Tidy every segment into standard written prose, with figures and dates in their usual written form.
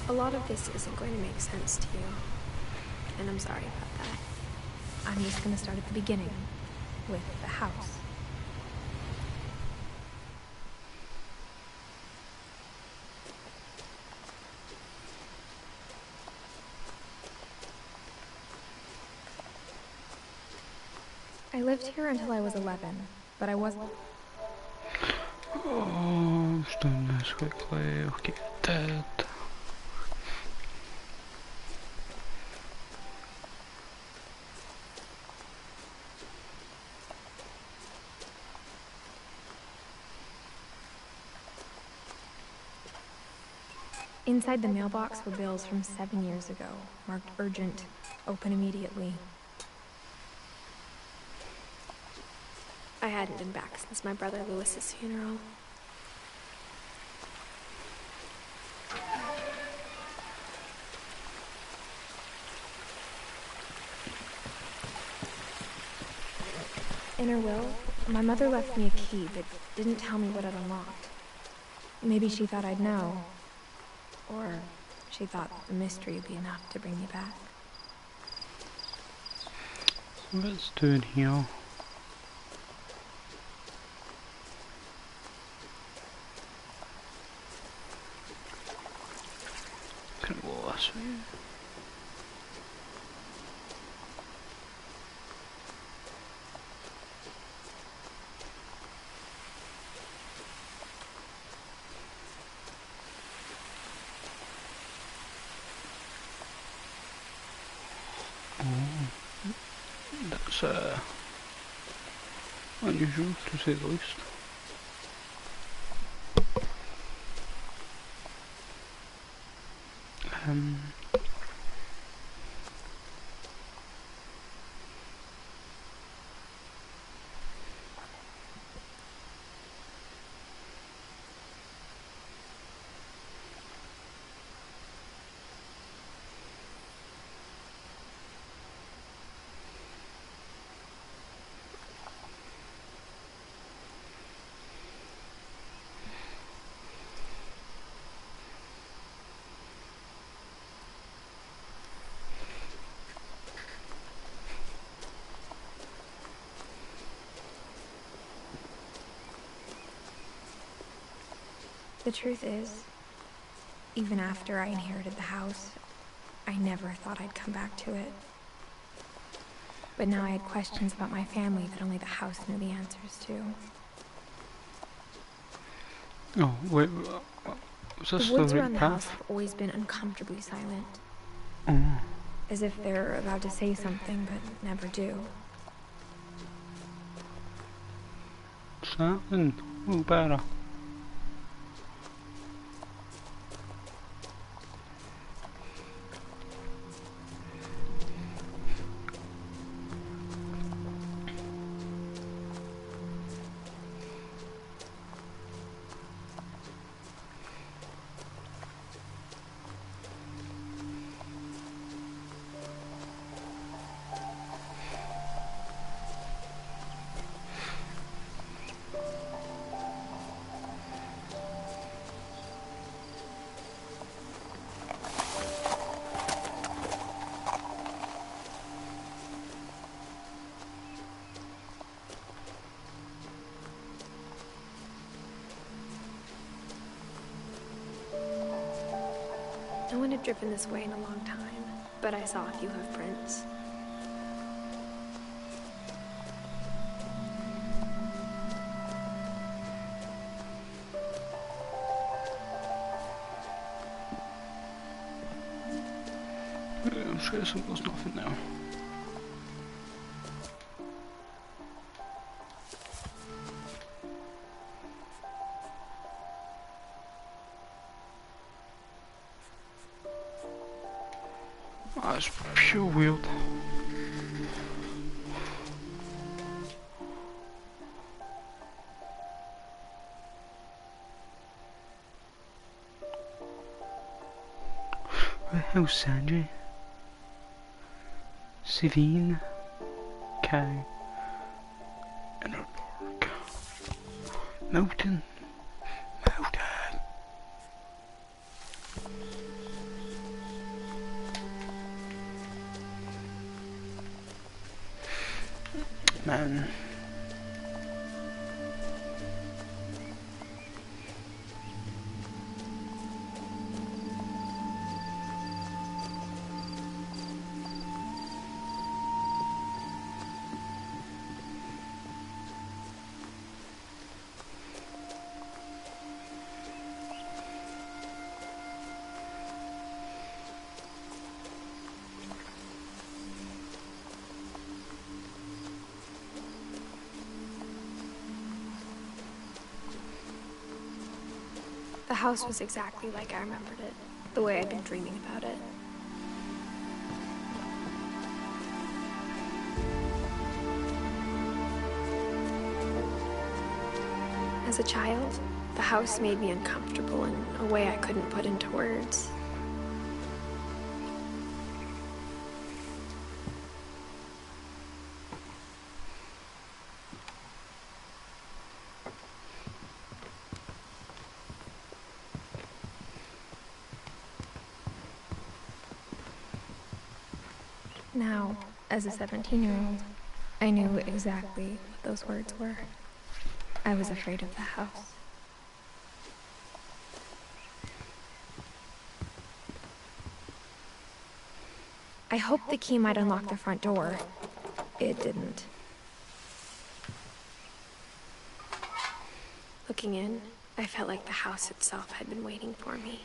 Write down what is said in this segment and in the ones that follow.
A lot of this isn't going to make sense to you, and I'm sorry about that. I'm just gonna start at the beginning, with the house. I lived here until I was 11, but I wasn't... Oh, I've done this quickly, I'll get dead. Inside the mailbox were bills from 7 years ago, marked urgent, open immediately. I hadn't been back since my brother Lewis's funeral. In her will, my mother left me a key but didn't tell me what it unlocked. Maybe she thought I'd know. Or she thought the mystery would be enough to bring me back. So let's do it here. Can I go this way? That's unusual to say the least. The truth is, even after I inherited the house, I never thought I'd come back to it. But now I had questions about my family that only the house knew the answers to. Oh, wait, was this the woods the around right the house path? have always been uncomfortably silent. Oh, As if they're about to say something, but never do. what's that then? Oh, better. No one had driven this way in a long time, but I saw a few hoof prints. I'm sure there's nothing now. That's pure weird. Where the hell's Sanjay? Savine? Cow. Inner Park. Mountain. Mountain. Men The house was exactly like I remembered it, the way I'd been dreaming about it. As a child, the house made me uncomfortable in a way I couldn't put into words. Now, as a 17-year-old, I knew exactly what those words were. I was afraid of the house. I hoped the key might unlock the front door. It didn't. Looking in, I felt like the house itself had been waiting for me.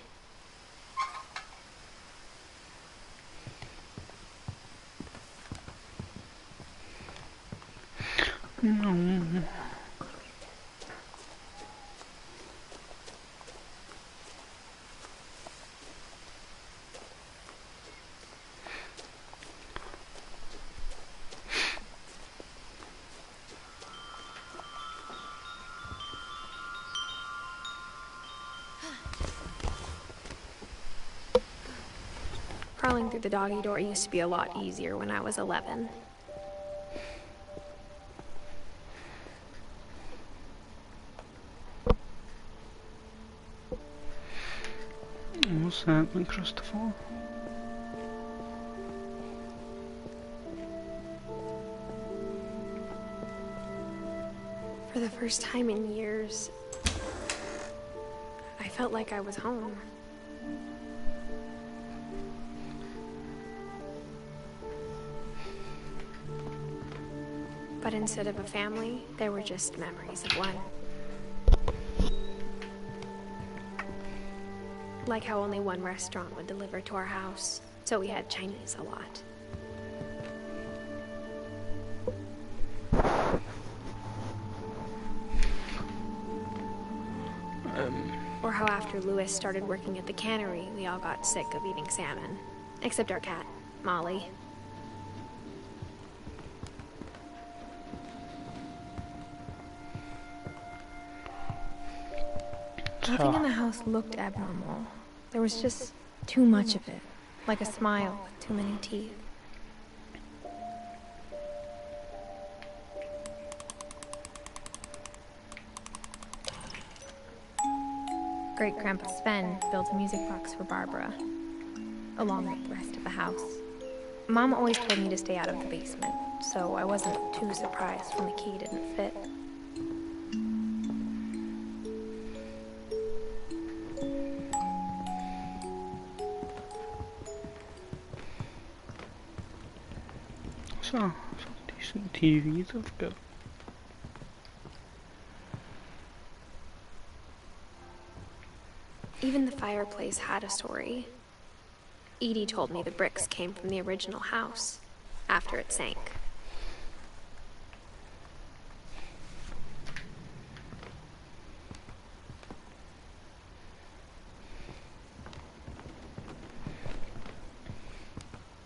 No. Crawling through the doggy door used to be a lot easier when I was 11. What's happening, Christopher? For the first time in years, I felt like I was home. But instead of a family, there were just memories of one. Like how only one restaurant would deliver to our house, so we had Chinese a lot. Or how after Louis started working at the cannery, we all got sick of eating salmon. Except our cat, Molly. Nothing in the house looked abnormal. There was just too much of it, like a smile with too many teeth. Great-Grandpa Sven built a music box for Barbara, along with the rest of the house. Mom always told me to stay out of the basement, so I wasn't too surprised when the key didn't fit. So decent TVs I've got. Even the fireplace had a story. Edie told me the bricks came from the original house, after it sank.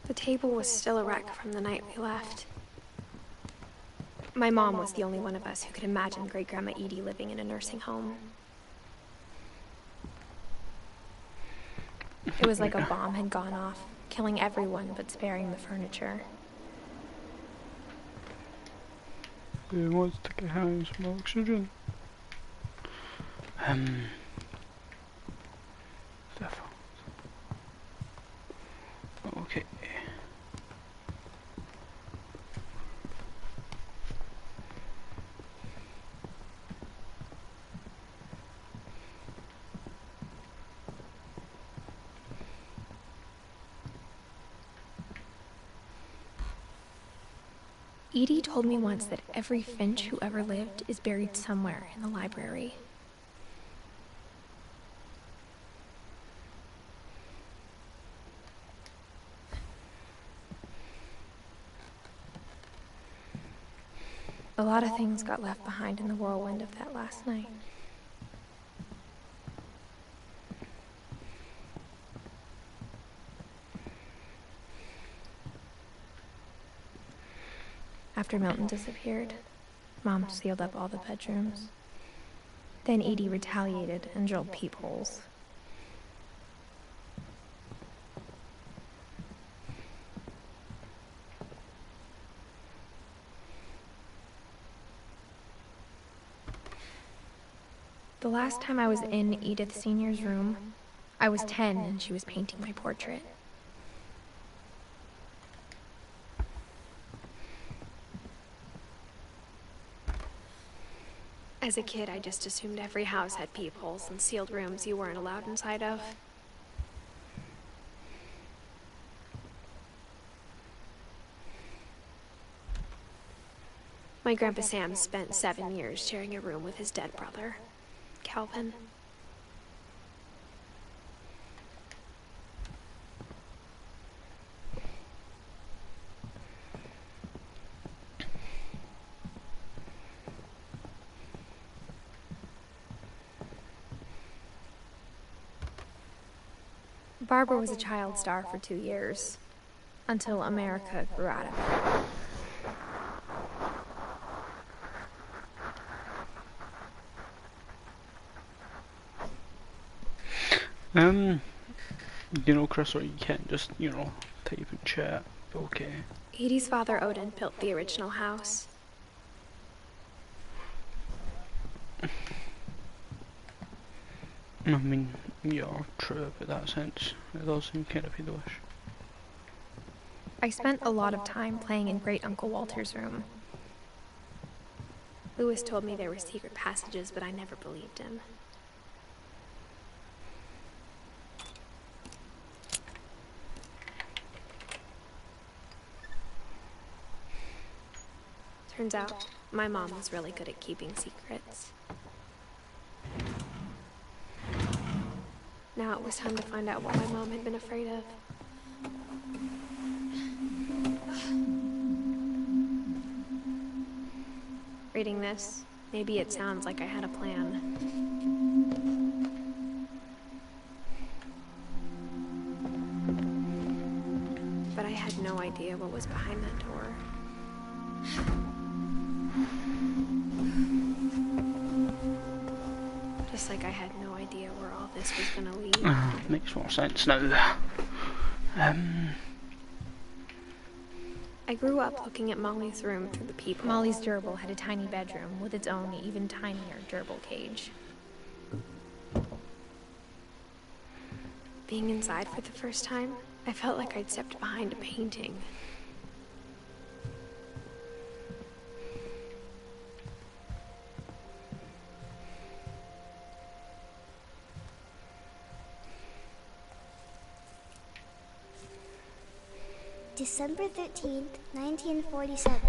The table was still a wreck from the night we left. My mom was the only one of us who could imagine Great-Grandma Edie living in a nursing home. It was like a bomb had gone off, killing everyone but sparing the furniture. Who wants to get home some oxygen? Stuff. Okay. Edie told me once that every Finch who ever lived is buried somewhere in the library. A lot of things got left behind in the whirlwind of that last night. After Milton disappeared, Mom sealed up all the bedrooms. Then Edie retaliated and drilled peepholes. The last time I was in Edith Sr.'s room, I was 10 and she was painting my portrait. As a kid, I just assumed every house had peepholes and sealed rooms you weren't allowed inside of. My Grandpa Sam spent 7 years sharing a room with his dead brother, Calvin. Barbara was a child star for 2 years, until America grew out of it. You know, Chris, or you can't just, you know, type and chat. Okay. Edie's father, Odin, built the original house. I mean, yeah, true, but that sense, it does seem kind of idyllish. I spent a lot of time playing in Great Uncle Walter's room. Lewis told me there were secret passages, but I never believed him. Turns out, my mom was really good at keeping secrets. Now it was time to find out what my mom had been afraid of. Reading this, maybe it sounds like I had a plan. But I had no idea what was behind that door. Just like I had no idea where all this was gonna lead. Makes more sense now. I grew up looking at Molly's room through the peephole. Molly's gerbil had a tiny bedroom with its own even tinier gerbil cage. Being inside for the first time, I felt like I'd stepped behind a painting. December 13th, 1947.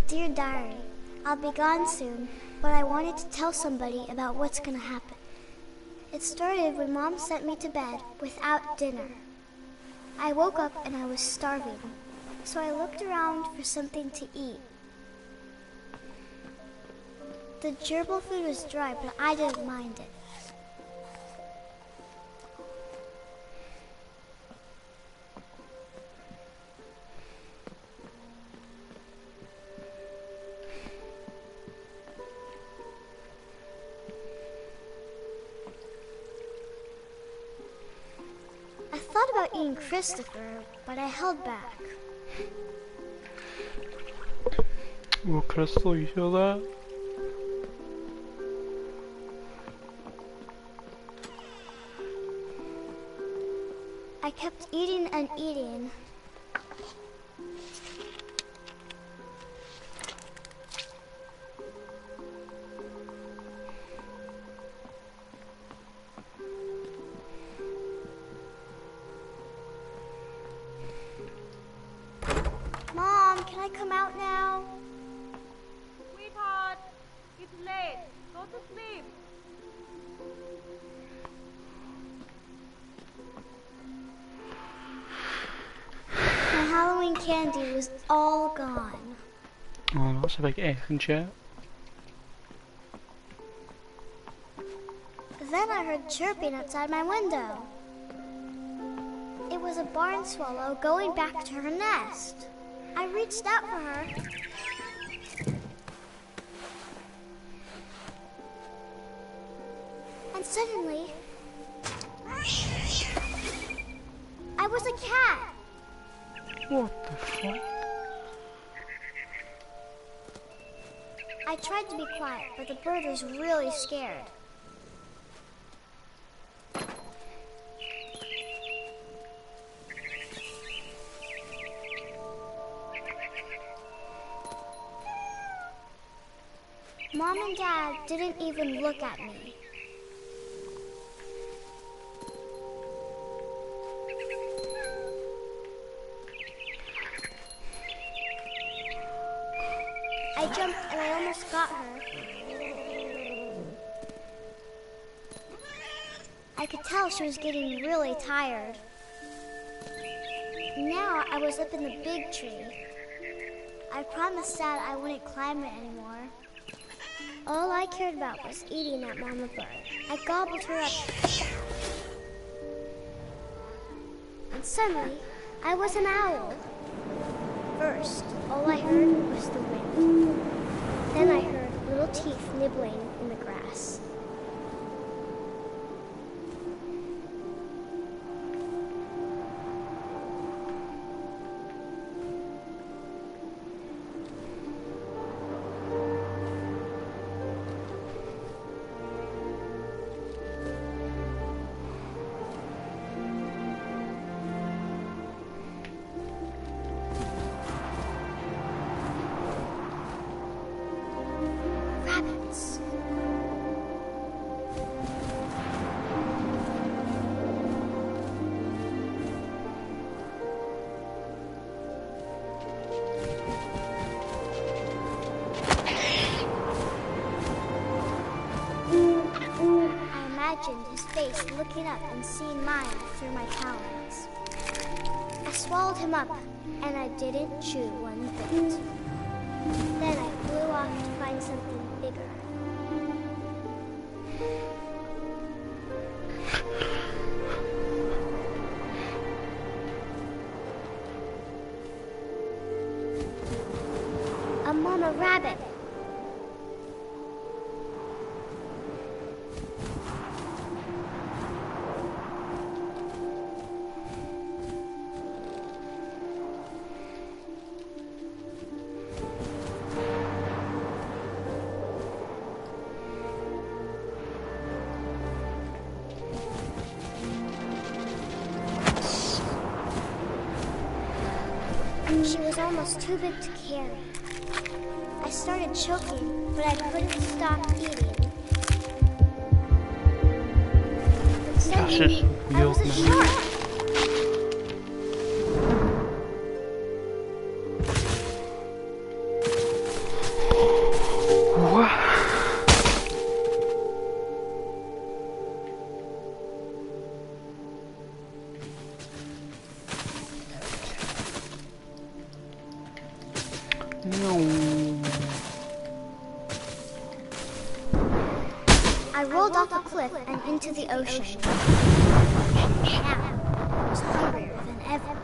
Dear Diary, I'll be gone soon, but I wanted to tell somebody about what's gonna happen. It started when Mom sent me to bed without dinner. I woke up and I was starving, so I looked around for something to eat. The gerbil food was dry, but I didn't mind it. I thought about eating Christopher, but I held back. Well, Crystal, you feel that? I kept eating and eating. Mom, can I I come out now? Sweetheart, it's late. Go to sleep. My Halloween candy was all gone. Oh, that's a big F and shit. Then I heard chirping outside my window. It was a barn swallow going back to her nest. I reached out for her. And suddenly, I was a cat. What the fuck? I tried to be quiet, but the bird was really scared. Mom and Dad didn't even look at me. I jumped and I almost got her. I could tell she was getting really tired. Now I was up in the big tree. I promised Dad I wouldn't climb it anymore. All I cared about was eating that mama bird. I gobbled her up. And suddenly, I was an owl. First, all I heard was the wind. Then I heard little teeth nibbling in the grass. Rabbits. I imagined his face looking up and seeing mine through my talons. I swallowed him up, and I didn't chew one bit. Then I flew off to find something bigger. A mama rabbit. She was almost too big to carry. I started choking, but I couldn't stop eating. But suddenly, I was a shark. I rolled off a cliff and into the ocean. Now, I was hungrier than ever.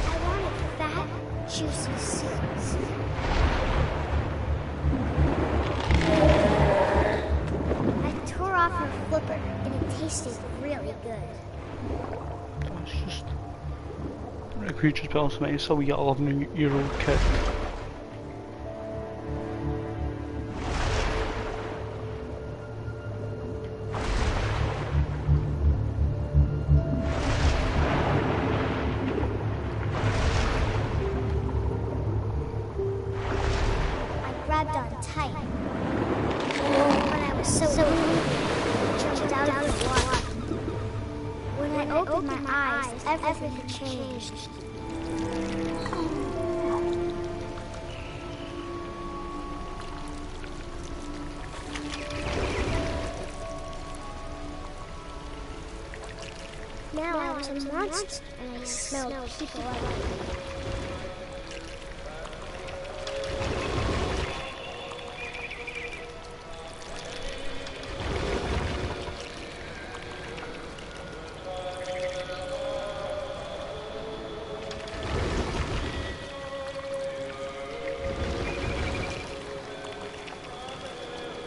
I wanted fat, juicy seeds. I tore off her flipper, and it tasted really good. It's just a creature's bit awesome, mate. So we get a 11-year-old kid. I pipe. When I was so hungry, I jumped out of the water. When I opened my eyes, everything had changed. Now I was a monster, and I smelled people everywhere.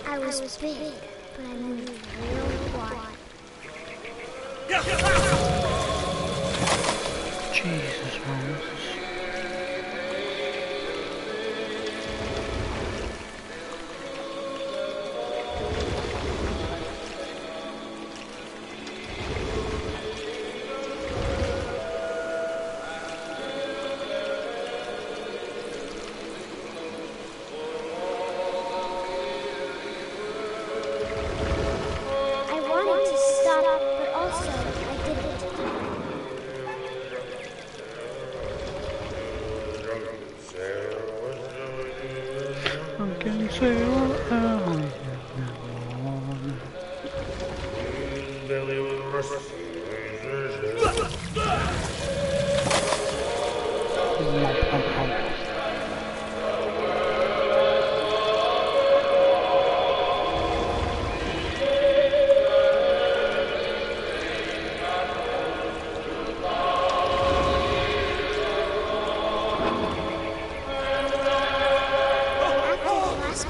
I was big, but I moved real quiet. Jesus, Moses. I wanted to stop, but also I didn't. I can say what I want.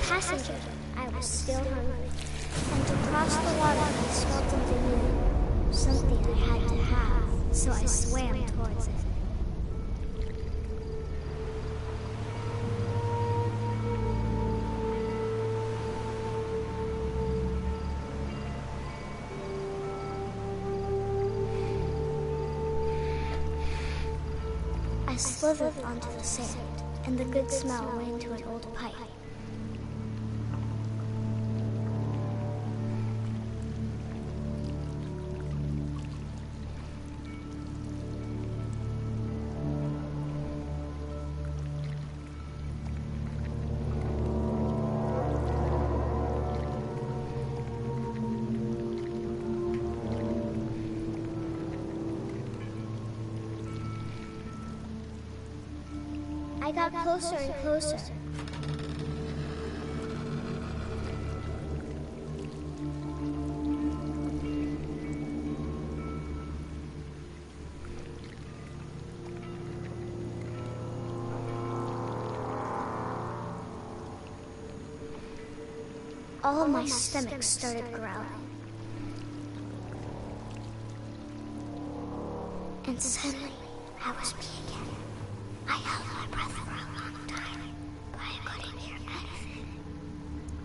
Passenger, I was still hungry, and to cross the water I smelled something new, something I had to have, so I swam towards it. I slithered onto the sand, and the good smell went into an old pipe. I got closer and closer. All my stomach started growling. And suddenly, I was me again. I held my breath for a long time, but I couldn't hear anything.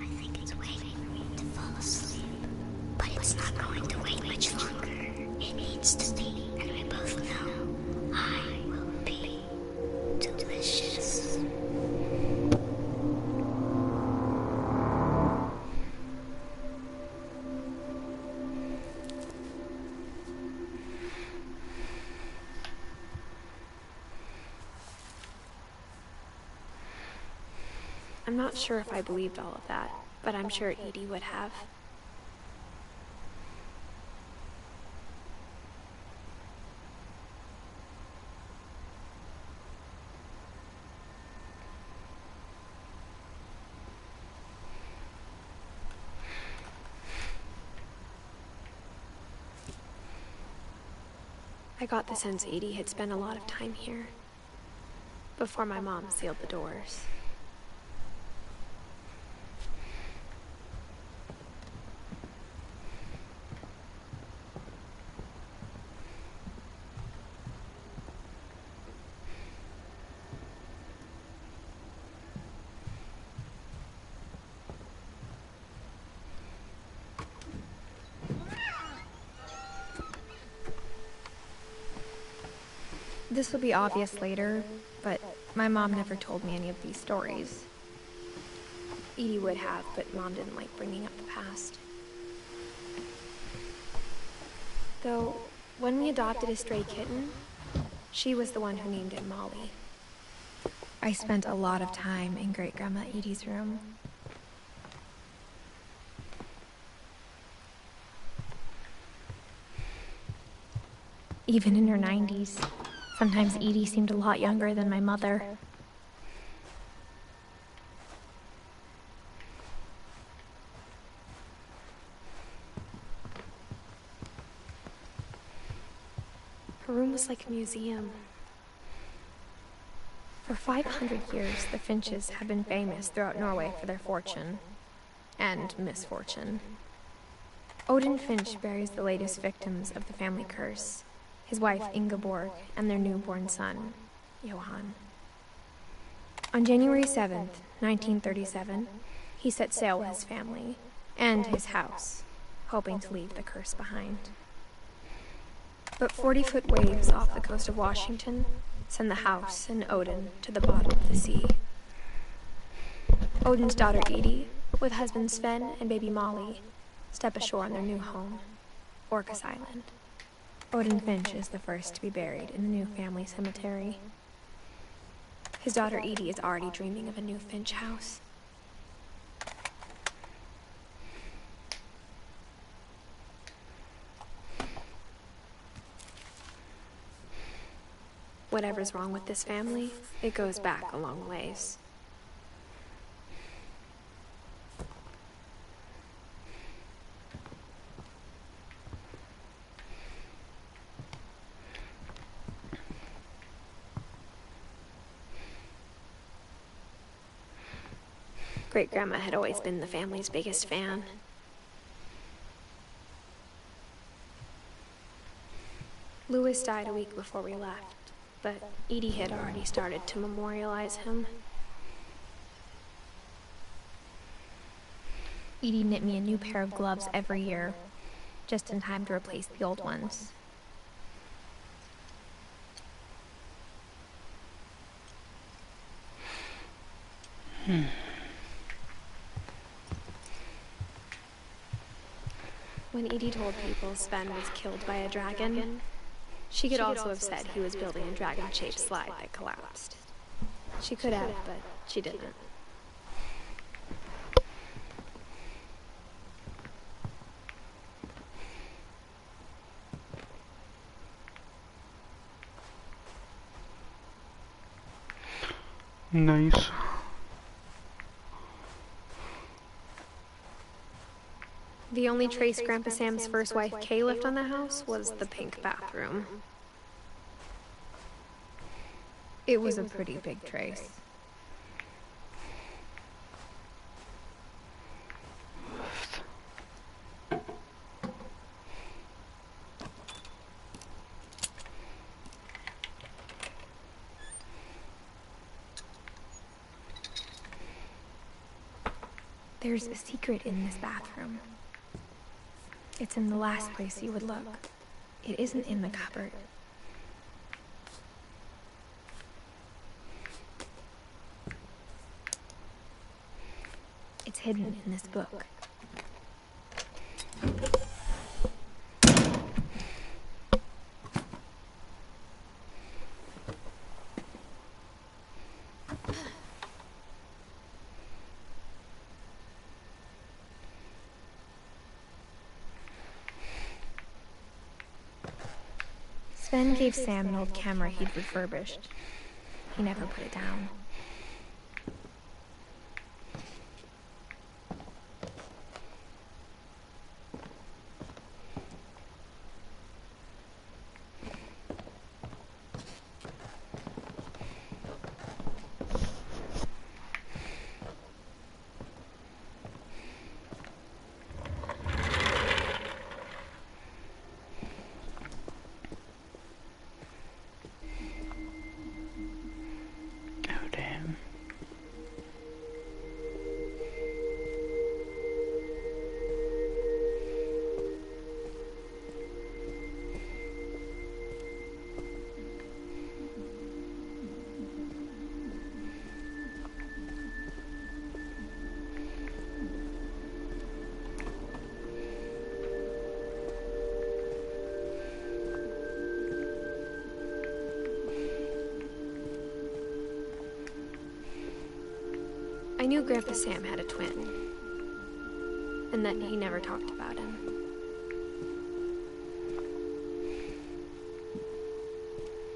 I think it's waiting for me to fall asleep. But it's not going to wait much longer. It needs to be, and we both know I will be delicious. I'm not sure if I believed all of that, but I'm sure Edie would have. I got the sense Edie had spent a lot of time here, before my mom sealed the doors. This will be obvious later, but my mom never told me any of these stories. Edie would have, but Mom didn't like bringing up the past. Though, when we adopted a stray kitten, she was the one who named it Molly. I spent a lot of time in Great-Grandma Edie's room. Even in her 90s, sometimes Edie seemed a lot younger than my mother. Her room was like a museum. For 500 years, the Finches have been famous throughout Norway for their fortune and misfortune. Odin Finch buries the latest victims of the family curse, his wife Ingeborg and their newborn son, Johan. On January 7th, 1937, he set sail with his family and his house, hoping to leave the curse behind. But 40-foot waves off the coast of Washington send the house and Odin to the bottom of the sea. Odin's daughter Edie, with husband Sven and baby Molly, step ashore on their new home, Orcas Island. Odin Finch is the first to be buried in the new family cemetery. His daughter Edie is already dreaming of a new Finch house. Whatever's wrong with this family, it goes back a long ways. Great-Grandma had always been the family's biggest fan. Louis died a week before we left, but Edie had already started to memorialize him. Edie knit me a new pair of gloves every year, just in time to replace the old ones. When Edie told people Sven was killed by a dragon, she could also have said he was building a dragon-shaped slide that collapsed. She could have, but she didn't. Nice. The only trace Grandpa Sam's first wife Kay left on the house was the pink bathroom. It was a pretty big trace. There's a secret in this bathroom. It's in the last place you would look. It isn't in the cupboard. It's hidden in this book. Sven gave Sam an old camera he'd refurbished. He never put it down. Oh dear. I knew Grandpa Sam had a twin, and that he never talked about him.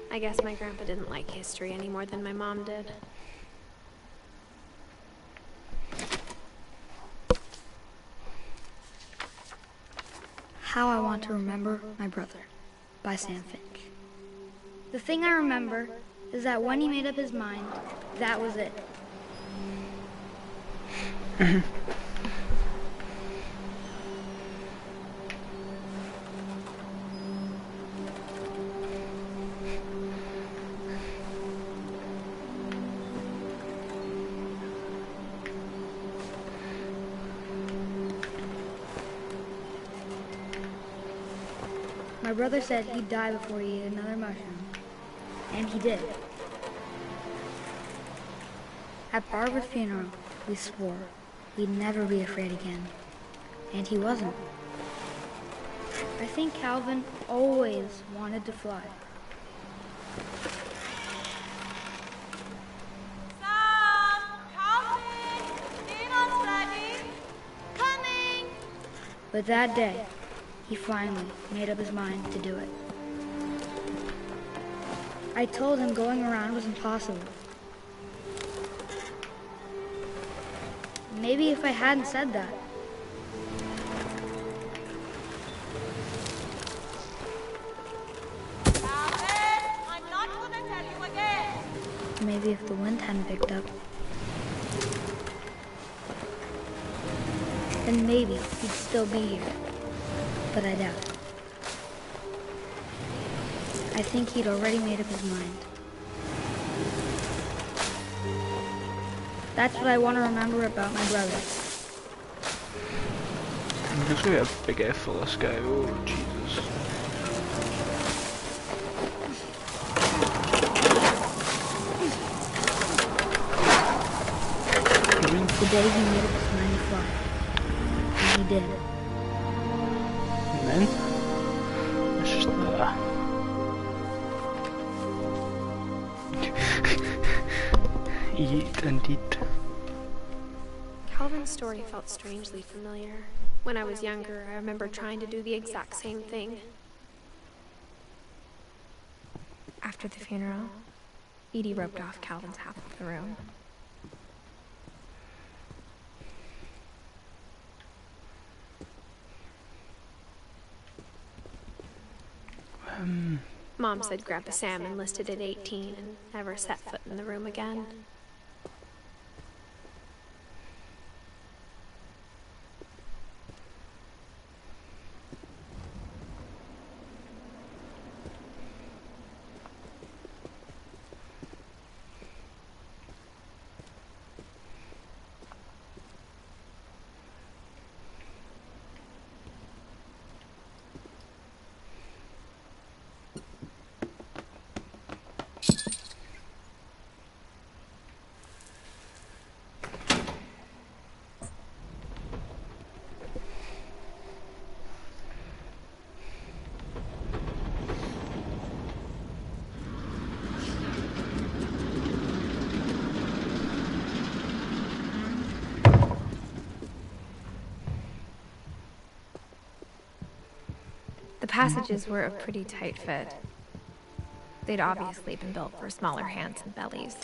I guess my grandpa didn't like history any more than my mom did. How I Want to Remember My Brother by Sam Finch. The thing I remember is that when he made up his mind, that was it. My brother said he'd die before he ate another mushroom. And he did. At Barbara's funeral, we swore we'd never be afraid again. And he wasn't. I think Calvin always wanted to fly. Sam! Calvin! Dinner's ready! Coming! But that day, he finally made up his mind to do it. I told him going around was impossible. Maybe if I hadn't said that, Calvin! I'm not gonna tell you again! maybe if the wind hadn't picked up, then maybe he'd still be here. But I doubt it. I think he'd already made up his mind. That's what I want to remember about my brother. There's gonna be a big air full of sky. Oh, Jesus. The day he made up his mind to fly. And he did. And then it's just there. Eat and eat. Calvin's story felt strangely familiar. When I was younger, I remember trying to do the exact same thing. After the funeral, Edie roped off Calvin's half of the room. Mom said Grandpa Sam enlisted at 18 and never set foot in the room again. The passages were a pretty tight fit. They'd obviously been built for smaller hands and bellies.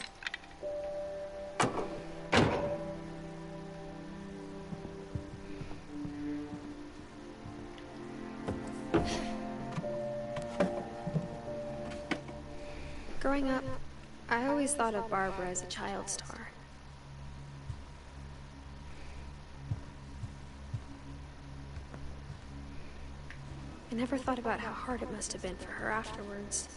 Growing up, I always thought of Barbara as a child star. I never thought about how hard it must have been for her afterwards.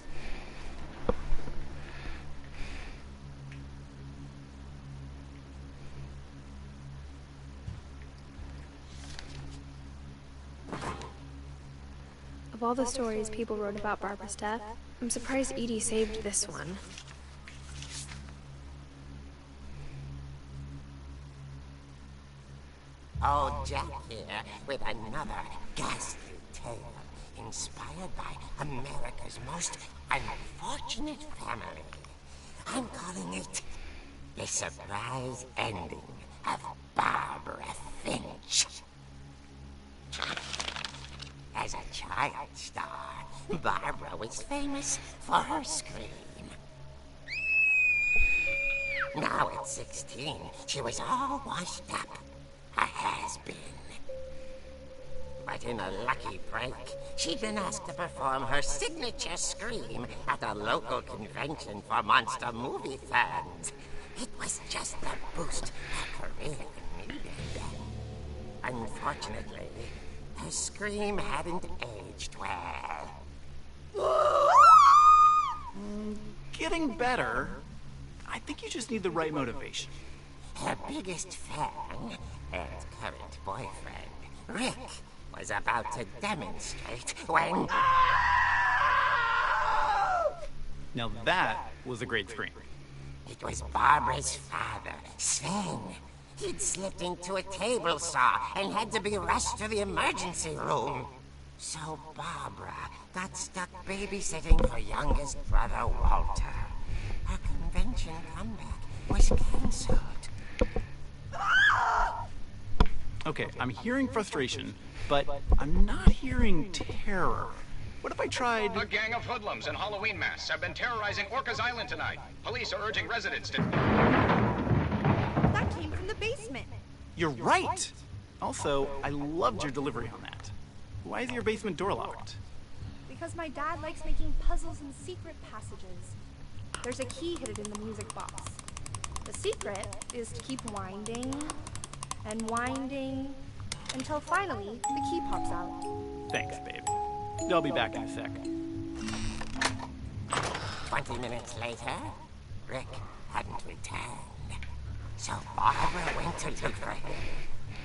Of all the stories people wrote about Barbara's death, I'm surprised Edie saved this one. Old Jack here with another ghastly tale inspired by America's most unfortunate family. I'm calling it the surprise ending of Barbara Finch. As a child star, Barbara was famous for her scream. Now at 16, she was all washed up, a has-been. But in a lucky break, she'd been asked to perform her signature scream at a local convention for monster movie fans. It was just the boost her career needed. Unfortunately, her scream hadn't aged well. Getting better. I think you just need the right motivation. Her biggest fan and current boyfriend, Rick, was about to demonstrate when... Now that was a great scream. It was Barbara's father, Sven. He'd slipped into a table saw and had to be rushed to the emergency room. So Barbara got stuck babysitting her youngest brother, Walter. Her convention comeback was cancelled. Okay, I'm hearing frustration, but I'm not hearing terror. What if I tried... A gang of hoodlums in Halloween masks have been terrorizing Orcas Island tonight. Police are urging residents to... That came from the basement. You're right! Also, I loved your delivery on that. Why is your basement door locked? Because my dad likes making puzzles and secret passages. There's a key hidden in the music box. The secret is to keep winding and winding until finally the key pops out. Thanks, babe. I'll be back in a sec. 20 minutes later, Rick hadn't returned. So Barbara went to look for him,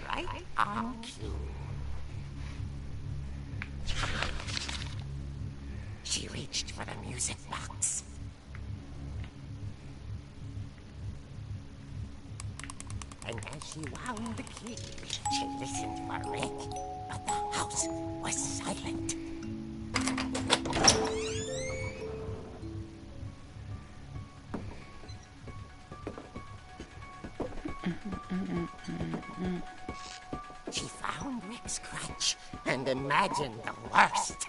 right on cue. She reached for the music box. And as she wound the key, she listened for Rick, but the house was silent. She found Rick's crutch and imagined the worst.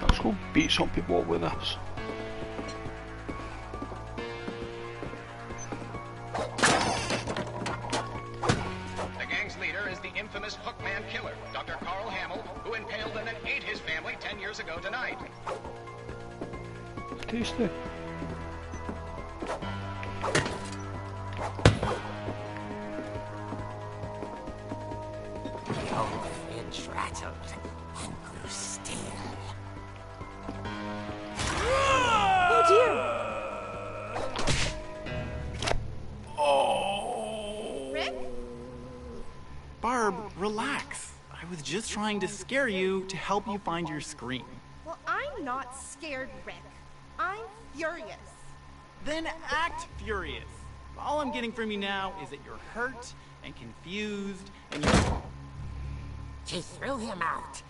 Let's go beat some people up with us. The gang's leader is the infamous Hookman killer, Dr. Carl Hamill, who impaled and then ate his family 10 years ago tonight. Tasty. The old fridge rattled and grew still. Oh dear! Oh! Rick? Barb, relax. I was just trying to scare you to help you find your scream. Well, I'm not scared, Rick. I'm furious. Then act furious. All I'm getting from you now is that you're hurt and confused and you're... She threw him out,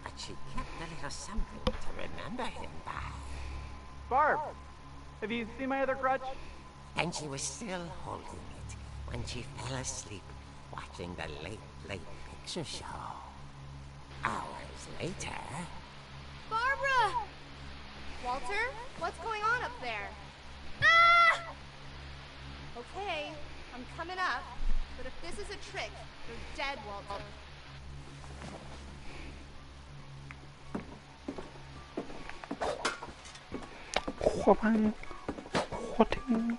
but she kept a little something to remember him by. Barb, have you seen my other crutch? And she was still holding it when she fell asleep watching the Late Picture Show. Hours later... Barbara! Walter, what's going on up there? Ah! Okay, I'm coming up, but if this is a trick, you're dead, Walter. Whopping. Whatting.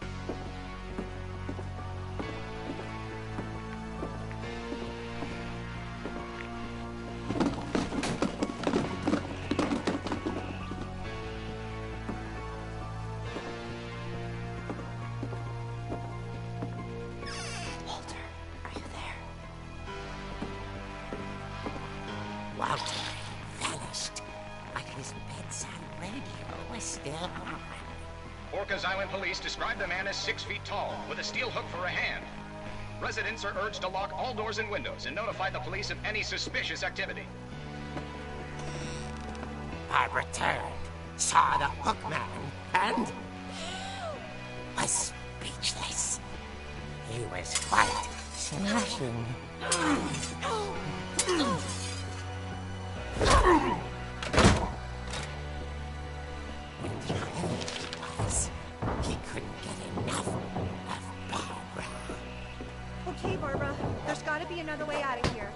Walter vanished, but his bedside radio was still on. Orcas Island police describe the man as 6 feet tall, with a steel hook for a hand. Residents are urged to lock all doors and windows and notify the police of any suspicious activity. Barbara turned, saw the hook man, and... was speechless. He was quite smashing. And he was. He couldn't get enough of Barbara. Okay, Barbara. There's gotta be another way out of here.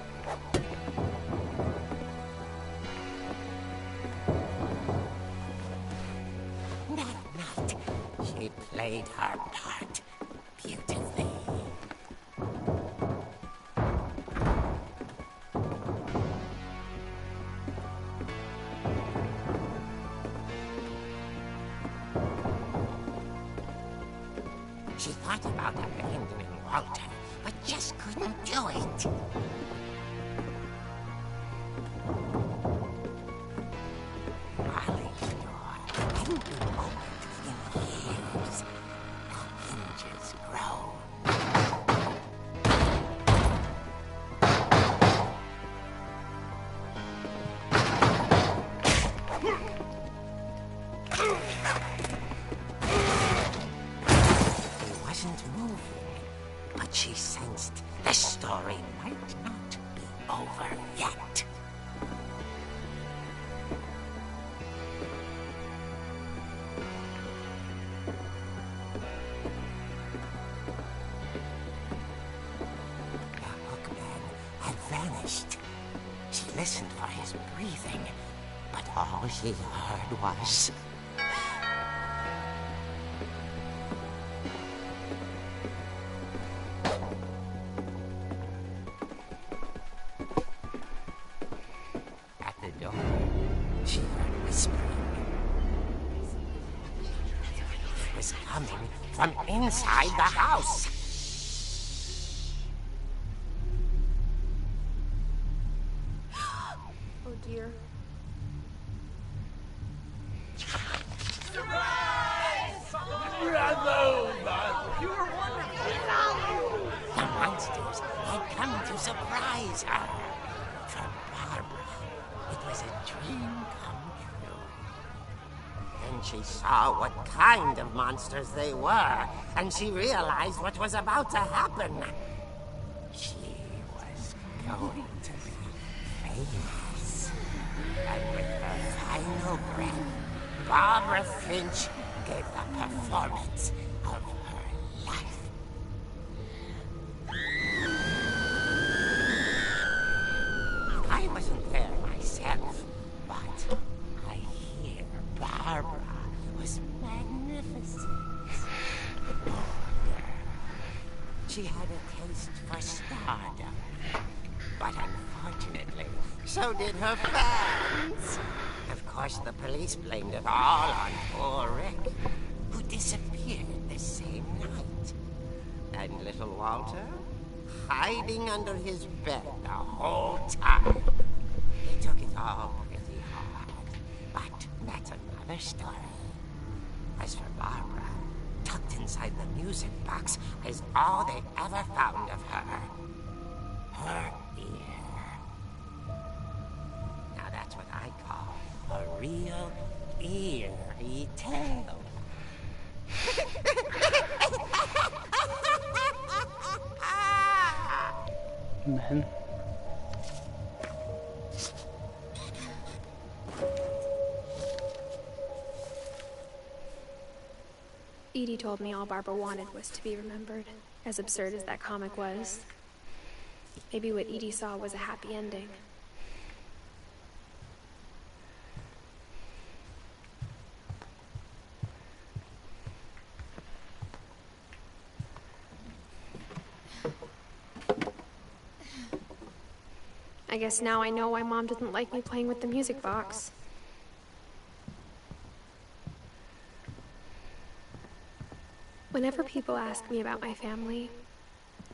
That night, she played her part beautifully. She thought about abandoning Walter, but just couldn't do it. Marley's door hadn't been opened in years. The hinges groaned. He wasn't moving, but she sensed the story might not be over yet. The hookman had vanished. She listened for his breathing, but all she heard was... At the door, she heard whispering. It was coming from inside the house. Oh dear. The monsters had come to surprise her. For Barbara, it was a dream come true. Then she saw what kind of monsters they were, and she realized what was about to happen. She was going to be famous. And with her final breath, Barbara Finch gave the performance of her life. I wasn't there myself, but I hear Barbara was magnificent. She had a taste for stardom, but unfortunately, so did her fans. Of course, the police blamed it all on poor Rick, who disappeared the same night. And little Walter, hiding under his bed the whole time. They took it all pretty hard, but that's another story. As for Barbara, tucked inside the music box is all they ever found of her. Her ear. Now that's what I call a real eerie tale. Men. Edie told me all Barbara wanted was to be remembered, as absurd as that comic was. Maybe what Edie saw was a happy ending. I guess now I know why Mom didn't like me playing with the music box. Whenever people ask me about my family,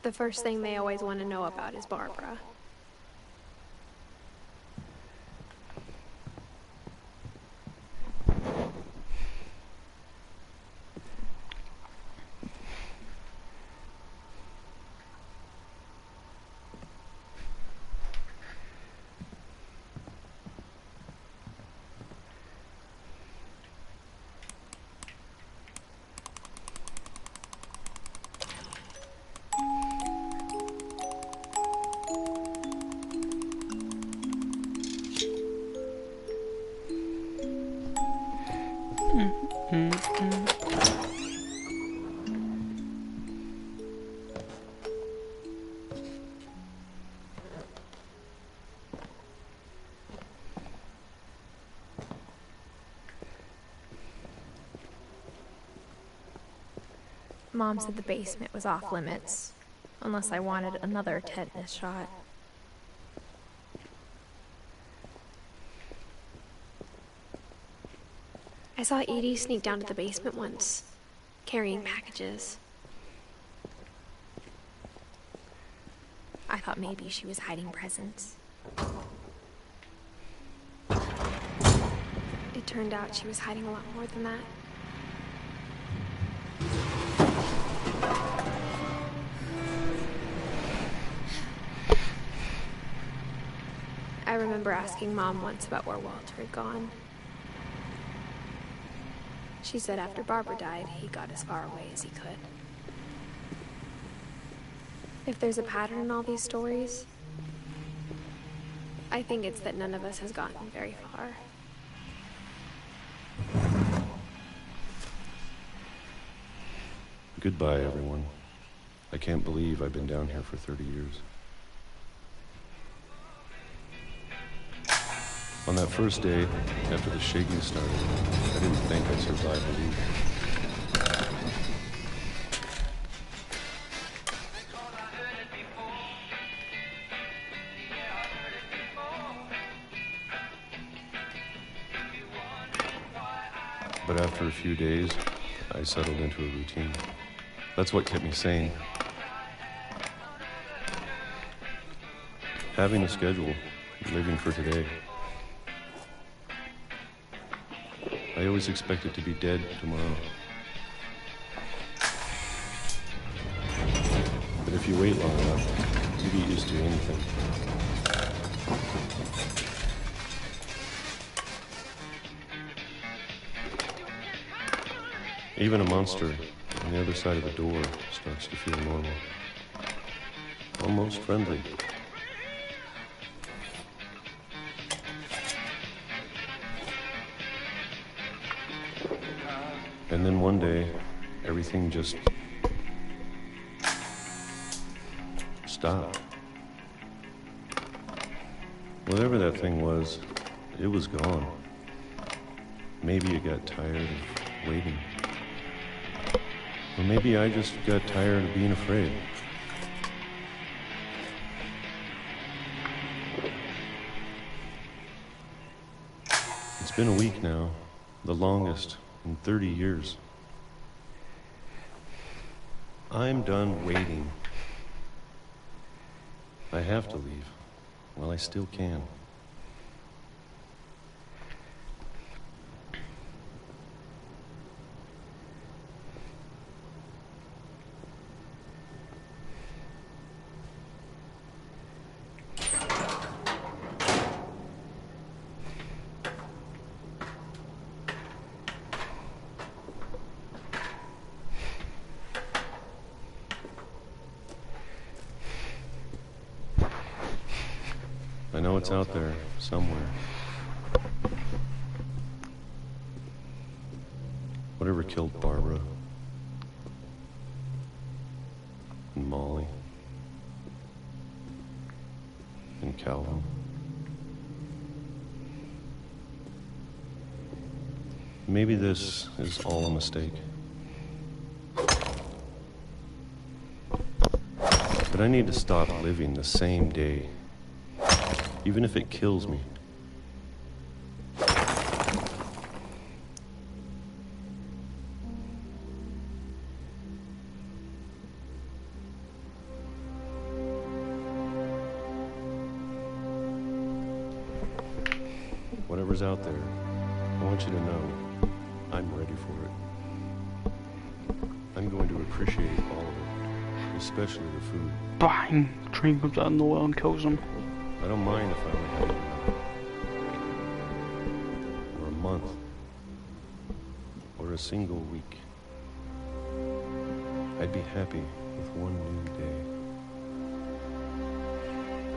the first thing they always want to know about is Barbara. Mom said the basement was off limits, unless I wanted another tetanus shot. I saw Edie sneak down to the basement once, carrying packages. I thought maybe she was hiding presents. It turned out she was hiding a lot more than that. I remember asking Mom once about where Walter had gone. She said after Barbara died, he got as far away as he could. If there's a pattern in all these stories, I think it's that none of us has gotten very far. Goodbye, everyone. I can't believe I've been down here for 30 years. On that first day, after the shaking started, I didn't think I'd survive the week. But after a few days, I settled into a routine. That's what kept me sane. Having a schedule, living for today. I always expected to be dead tomorrow. But if you wait long enough, you get used to anything. Even a monster on the other side of the door starts to feel normal. Almost friendly. And then one day, everything just stopped. Whatever that thing was, it was gone. Maybe it got tired of waiting. Or maybe I just got tired of being afraid. It's been a week now, the longest in 30 years. I'm done waiting. I have to leave. Well, I still can. I know it's out there, somewhere. Whatever killed Barbara and Molly and Calvin. Maybe this is all a mistake. But I need to stop living the same day. Even if it kills me. Whatever's out there, I want you to know I'm ready for it. I'm going to appreciate all of it, especially the food. Bang! Train comes out of nowhere and kills him. I don't mind if I only have it or a month, or a single week. I'd be happy with one new day.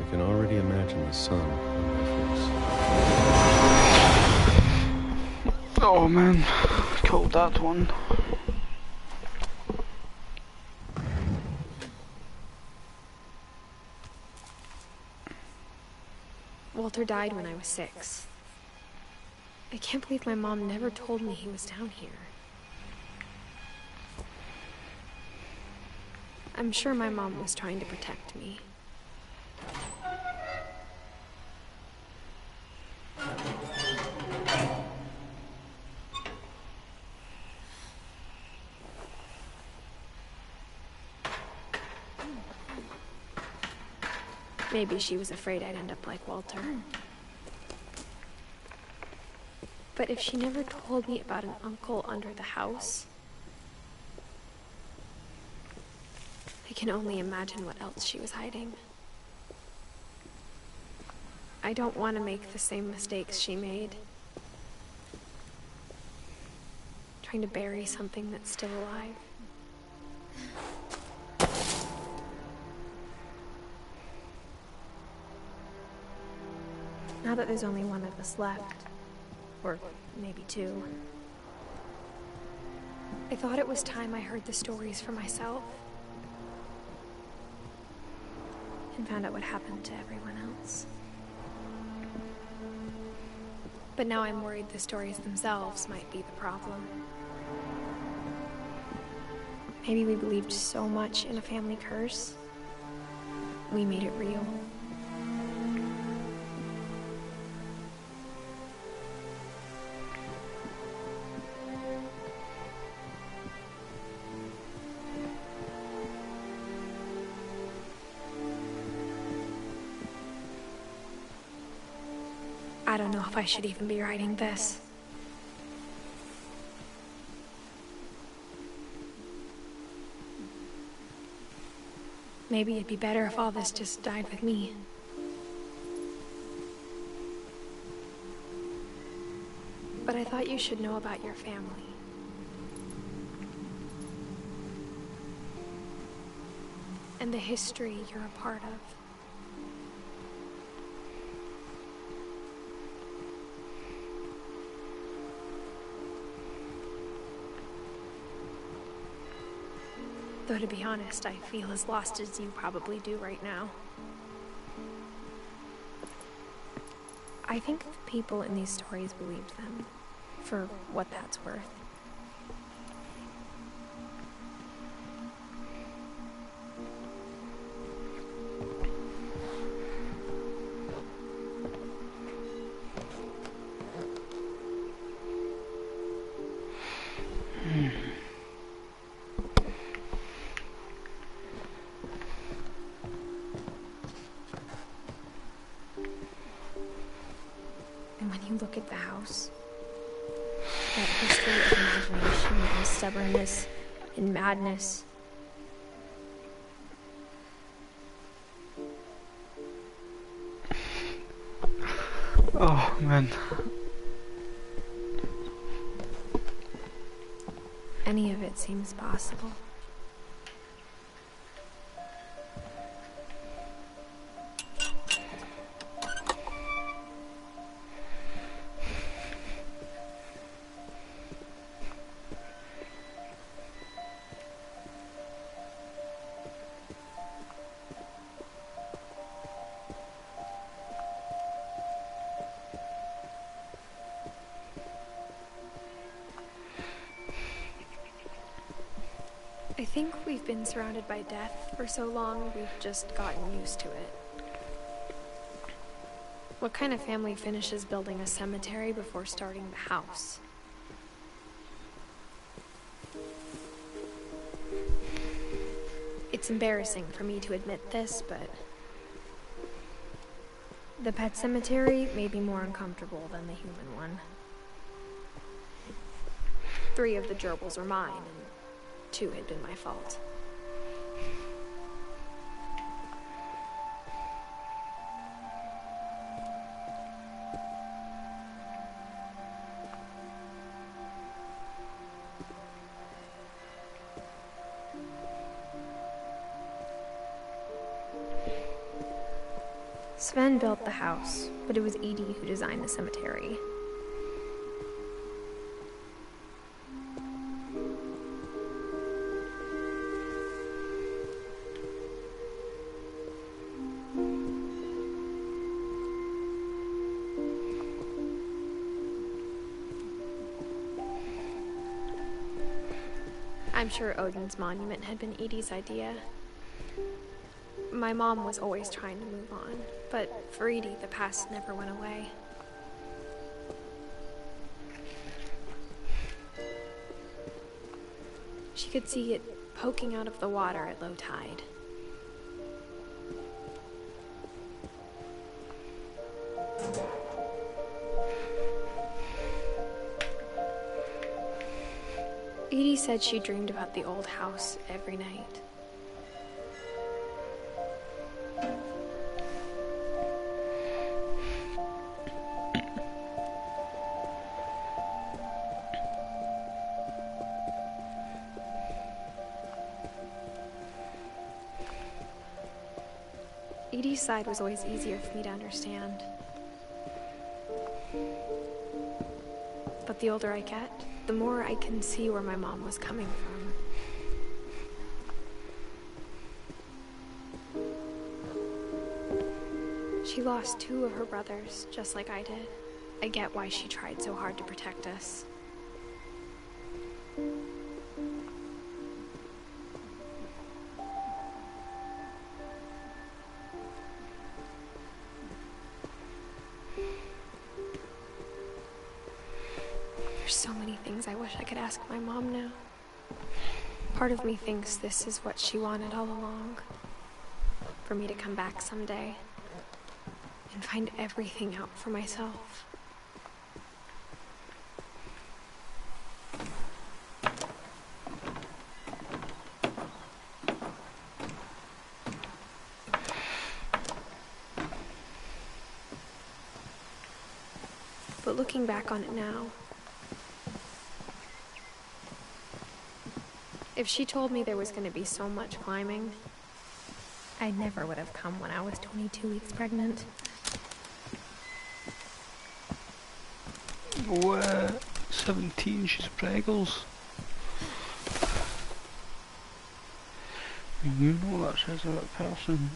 I can already imagine the sun on my face. Oh man, called that one. Walter died when I was 6. I can't believe my mom never told me he was down here. I'm sure my mom was trying to protect me. Maybe she was afraid I'd end up like Walter. But if she never told me about an uncle under the house, I can only imagine what else she was hiding. I don't want to make the same mistakes she made. Trying to bury something that's still alive. Now that there's only one of us left, or maybe 2, I thought it was time I heard the stories for myself and found out what happened to everyone else. But now I'm worried the stories themselves might be the problem. Maybe we believed so much in a family curse, we made it real. I don't know if I should even be writing this. Maybe it'd be better if all this just died with me. But I thought you should know about your family. And the history you're a part of. Though to be honest, I feel as lost as you probably do right now. I think the people in these stories believed them, for what that's worth. Look at the house. That history of imagination and stubbornness and madness. Oh, man. Any of it seems possible. I think we've been surrounded by death for so long, we've just gotten used to it. What kind of family finishes building a cemetery before starting the house? It's embarrassing for me to admit this, but the pet cemetery may be more uncomfortable than the human one. 3 of the gerbils were mine, and 2 had been my fault. Sven built the house, but it was Edie who designed the cemetery. I'm sure Odin's monument had been Edie's idea. My mom was always trying to move on, but for Edie, the past never went away. She could see it poking out of the water at low tide. Edie said she dreamed about the old house every night. Edie's side was always easier for me to understand. But the older I get, the more I can see where my mom was coming from. She lost 2 of her brothers, just like I did. I get why she tried so hard to protect us. There's so many things I wish I could ask my mom now. Part of me thinks this is what she wanted all along. For me to come back someday and find everything out for myself. But looking back on it now, if she told me there was going to be so much climbing, I never would have come when I was 22 weeks pregnant. Oh, 17, she's preggers. You know what that says about a person.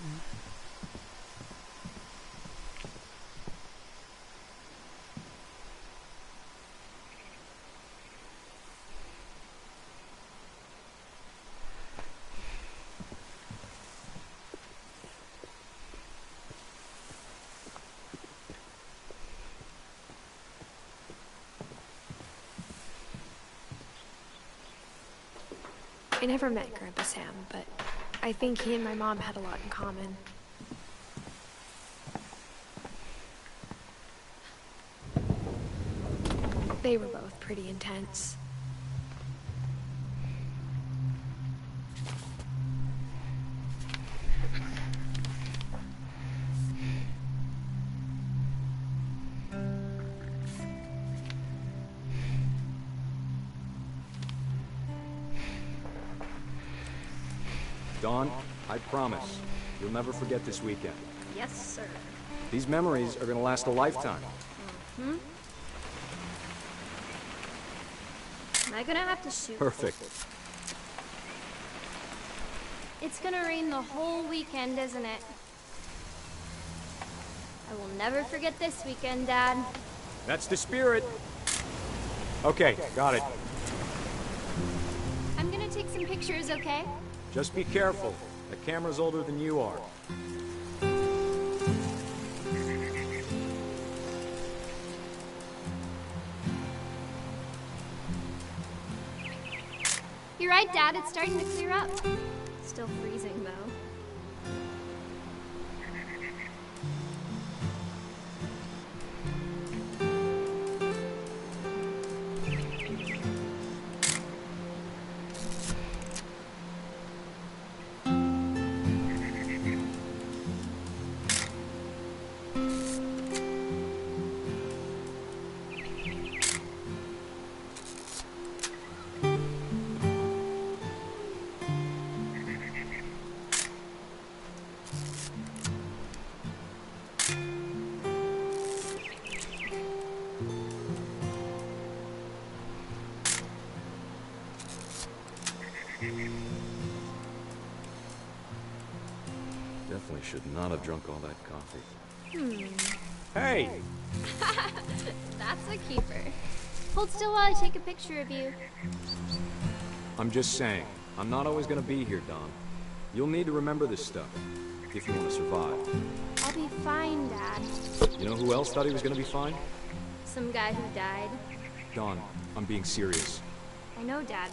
I never met Grandpa Sam, but I think he and my mom had a lot in common. They were both pretty intense. Dawn, I promise, you'll never forget this weekend. Yes, sir. These memories are gonna last a lifetime. Hmm? Am I gonna have to shoot? Perfect. It's gonna rain the whole weekend, isn't it? I will never forget this weekend, Dad. That's the spirit. Okay, got it. I'm gonna take some pictures, okay? Just be careful. The camera's older than you are. You're right, Dad. It's starting to clear up. Still freezing, though. Definitely should not have drunk all that coffee. Hmm. Hey! That's a keeper. Hold still while I take a picture of you. I'm just saying, I'm not always gonna be here, Don. You'll need to remember this stuff, if you want to survive. I'll be fine, Dad. You know who else thought he was gonna be fine? Some guy who died. Don, I'm being serious. I know, Dad.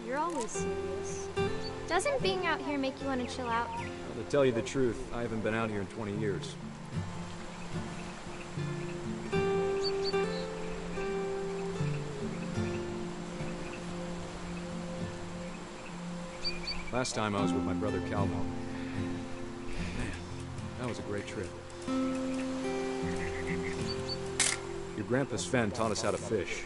You're always serious. Doesn't being out here make you want to chill out? Well, to tell you the truth, I haven't been out here in 20 years. Last time I was with my brother Calvin. Man, that was a great trip. Your grandpa Sven taught us how to fish,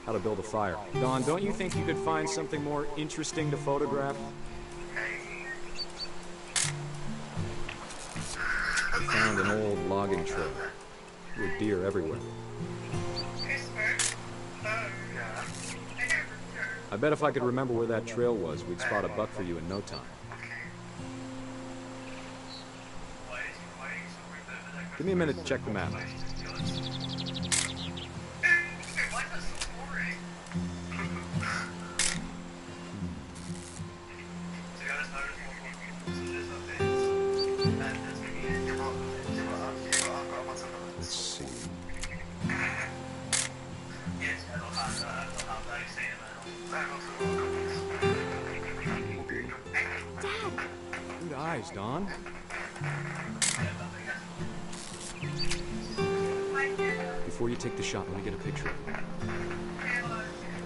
how to build a fire. Don, don't you think you could find something more interesting to photograph? I found an old logging trail with deer everywhere. I bet if I could remember where that trail was, we'd spot a buck for you in no time. Give me a minute to check the map. Let's see. Good eyes, Don. Before you take the shot, let me get a picture.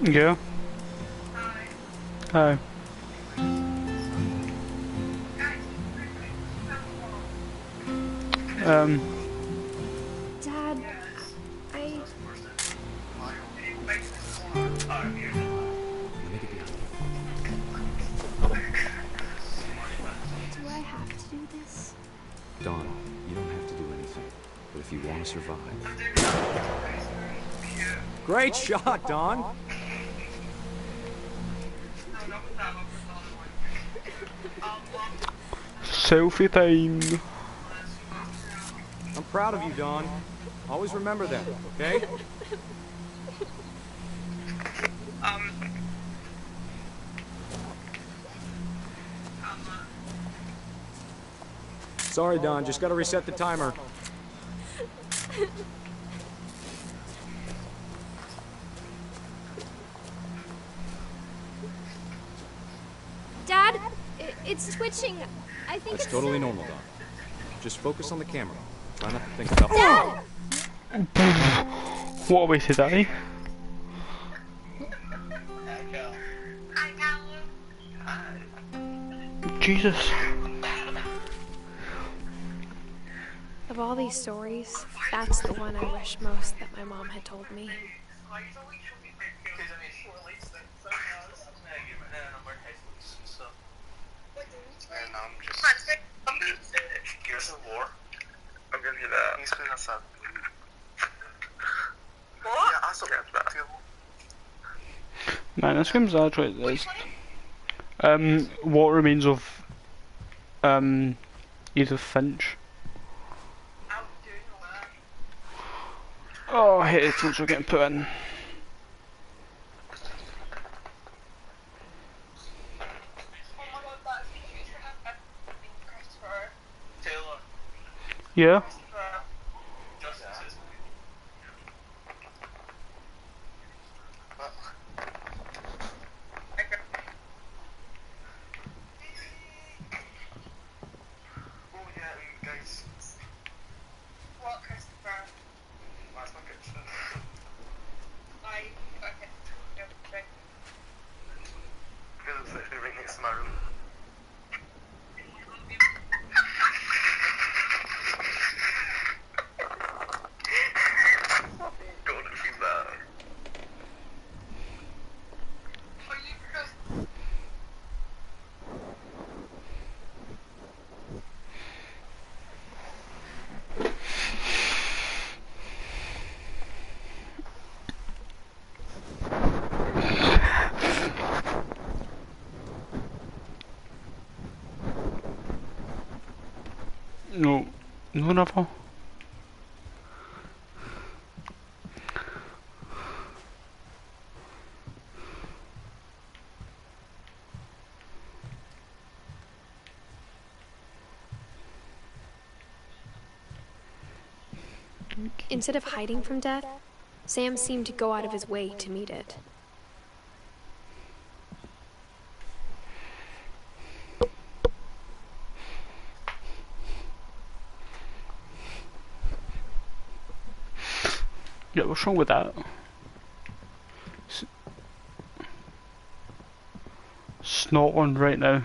Yeah. Hi. Dad, do I have to do this? Don, you don't have to do anything. But if you want to survive... Great shot, Don! Selfie time. I'm proud of you, Don. Always remember that, okay? Sorry, Don. Just gotta reset the timer. Dad, it's twitching. I think That's it's totally normal, Don. Just focus on the camera. Try not to think about... Dad! What a waste of day. Jesus. Of all these stories, that's the one I wish most that my mom had told me. Man, this game's actually this. What remains of Edith Finch? Oh, headphones are getting put in. Yeah. No, no, never. Instead of hiding from death, Sam seemed to go out of his way to meet it. Yeah, what's wrong with that? Snort on right now.